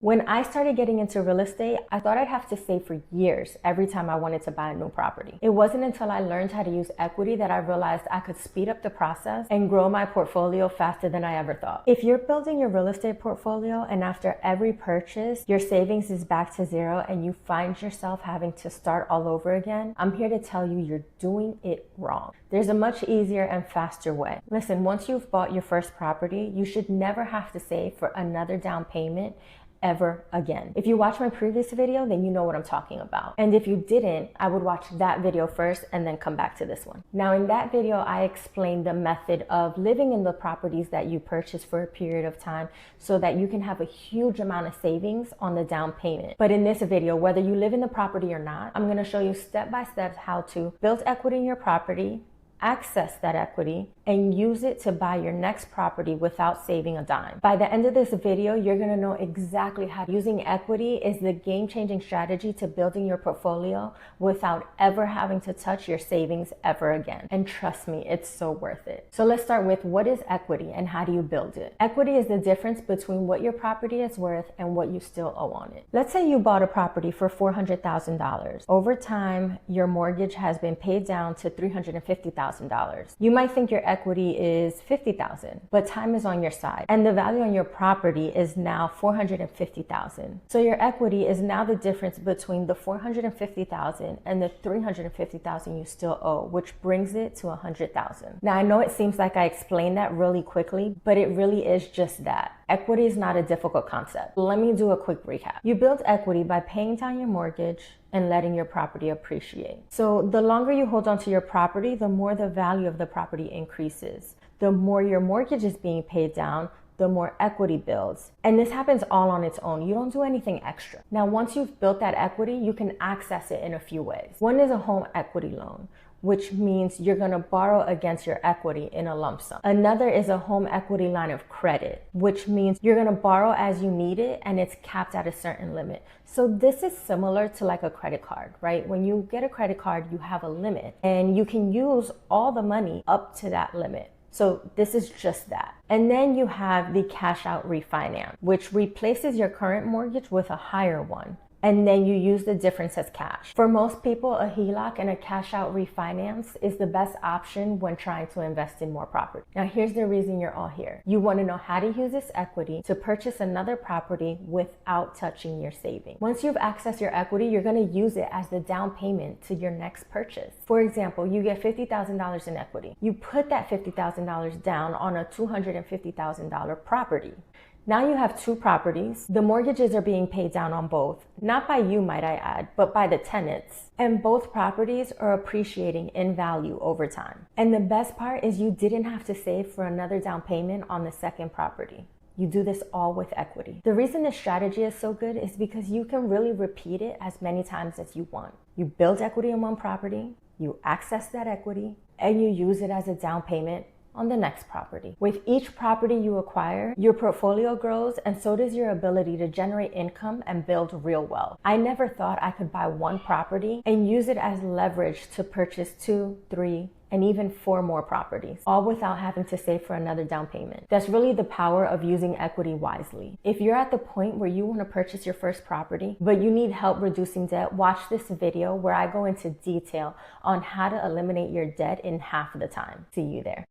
When I started getting into real estate, I thought I'd have to save for years every time I wanted to buy a new property. It wasn't until I learned how to use equity that I realized I could speed up the process and grow my portfolio faster than I ever thought. If you're building your real estate portfolio and after every purchase, your savings is back to zero and you find yourself having to start all over again, I'm here to tell you you're doing it wrong. There's a much easier and faster way. Listen, once you've bought your first property, you should never have to save for another down payment ever again. If you watched my previous video, then you know what I'm talking about. And if you didn't, I would watch that video first and then come back to this one. Now, in that video, I explained the method of living in the properties that you purchase for a period of time so that you can have a huge amount of savings on the down payment. But in this video, whether you live in the property or not, I'm gonna show you step by step how to build equity in your property, access that equity, and use it to buy your next property without saving a dime. By the end of this video, you're gonna know exactly how using equity is the game-changing strategy to building your portfolio without ever having to touch your savings ever again. And trust me, it's so worth it. So let's start with, what is equity and how do you build it? Equity is the difference between what your property is worth and what you still owe on it. Let's say you bought a property for $400,000. Over time, your mortgage has been paid down to $350,000. You might think your equity is $50,000, but time is on your side and the value on your property is now $450,000. So your equity is now the difference between the $450,000 and the $350,000 you still owe, which brings it to $100,000. Now, I know it seems like I explained that really quickly, but it really is just that. Equity is not a difficult concept. Let me do a quick recap. You build equity by paying down your mortgage and letting your property appreciate. So the longer you hold on to your property, the more the value of the property increases. The more your mortgage is being paid down, the more equity builds. And this happens all on its own. You don't do anything extra. Now, once you've built that equity, you can access it in a few ways. One is a home equity loan, which means you're gonna borrow against your equity in a lump sum. Another is a home equity line of credit, which means you're gonna borrow as you need it and it's capped at a certain limit. So this is similar to like a credit card, right? When you get a credit card, you have a limit and you can use all the money up to that limit. So this is just that. And then you have the cash out refinance, which replaces your current mortgage with a higher one. And then you use the difference as cash. For most people, a HELOC and a cash out refinance is the best option when trying to invest in more property. Now, here's the reason you're all here. You want to know how to use this equity to purchase another property without touching your savings. Once you've accessed your equity, you're going to use it as the down payment to your next purchase. For example, you get $50,000 in equity. You put that $50,000 down on a $250,000 property. Now you have two properties. The mortgages are being paid down on both, not by you, might I add, but by the tenants. And both properties are appreciating in value over time. And the best part is you didn't have to save for another down payment on the second property. You do this all with equity. The reason this strategy is so good is because you can really repeat it as many times as you want. You build equity in one property, you access that equity, and you use it as a down payment on the next property. With each property you acquire, your portfolio grows and so does your ability to generate income and build real wealth. I never thought I could buy one property and use it as leverage to purchase 2, 3, and even 4 more properties, all without having to save for another down payment. That's really the power of using equity wisely. If you're at the point where you want to purchase your first property, but you need help reducing debt, watch this video where I go into detail on how to eliminate your debt in half the time. See you there.